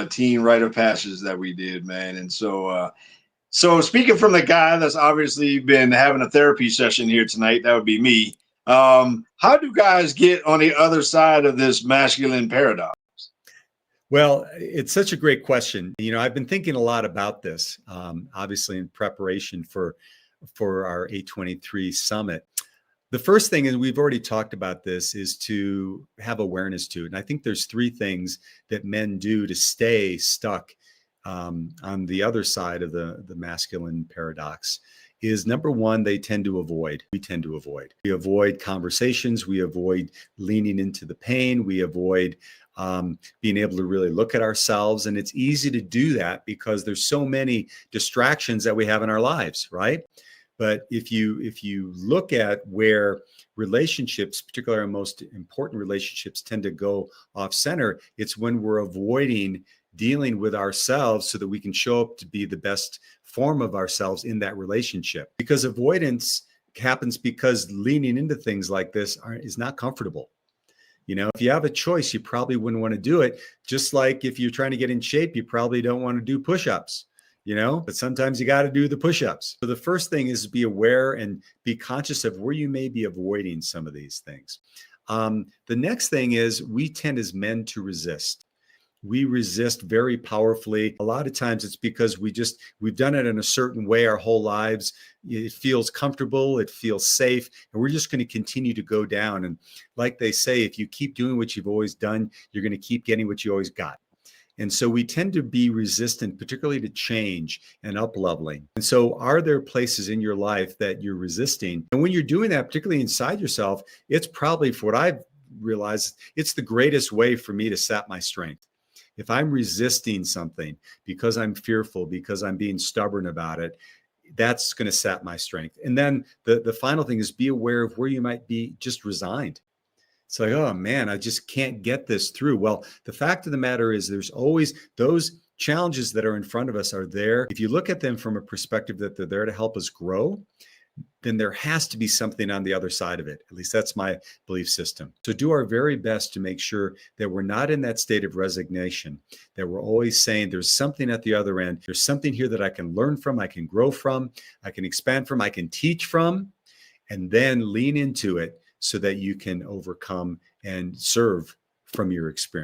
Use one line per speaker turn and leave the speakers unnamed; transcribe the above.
teen rite of passage that we did, man. And so speaking from the guy that's obviously been having a therapy session here tonight, that would be me. How do guys get on the other side of this masculine paradox?
Well, it's such a great question. I've been thinking a lot about this, obviously in preparation for our 823 summit. The first thing, and we've already talked about this, is to have awareness to it. And I think there's three things that men do to stay stuck on the other side of the masculine paradox. Is number one, we tend to avoid. We avoid conversations. We avoid leaning into the pain. We avoid being able to really look at ourselves. And it's easy to do that because there's so many distractions that we have in our lives, right? But if you look at where relationships, particularly our most important relationships, tend to go off center, it's when we're avoiding dealing with ourselves so that we can show up to be the best form of ourselves in that relationship. Because avoidance happens because leaning into things like this is not comfortable. If you have a choice, you probably wouldn't want to do it. Just like if you're trying to get in shape, you probably don't want to do push-ups. But sometimes you got to do the push-ups. So the first thing is be aware and be conscious of where you may be avoiding some of these things. The next thing is we tend as men to resist. We resist very powerfully. A lot of times it's because we've done it in a certain way our whole lives. It feels comfortable, it feels safe, and we're just going to continue to go down. And like they say, if you keep doing what you've always done, you're going to keep getting what you always got. And so we tend to be resistant, particularly to change and up-leveling. And so are there places in your life that you're resisting? And when you're doing that, particularly inside yourself, it's probably, for what I've realized, it's the greatest way for me to sap my strength. If I'm resisting something because I'm fearful, because I'm being stubborn about it, that's going to sap my strength. And then the final thing is be aware of where you might be just resigned. It's like, oh man, I just can't get this through. Well, the fact of the matter is there's always those challenges that are in front of us are there. If you look at them from a perspective that they're there to help us grow, then there has to be something on the other side of it. At least that's my belief system. So do our very best to make sure that we're not in that state of resignation, that we're always saying there's something at the other end. There's something here that I can learn from, I can grow from, I can expand from, I can teach from, and then lean into it so that you can overcome and serve from your experience.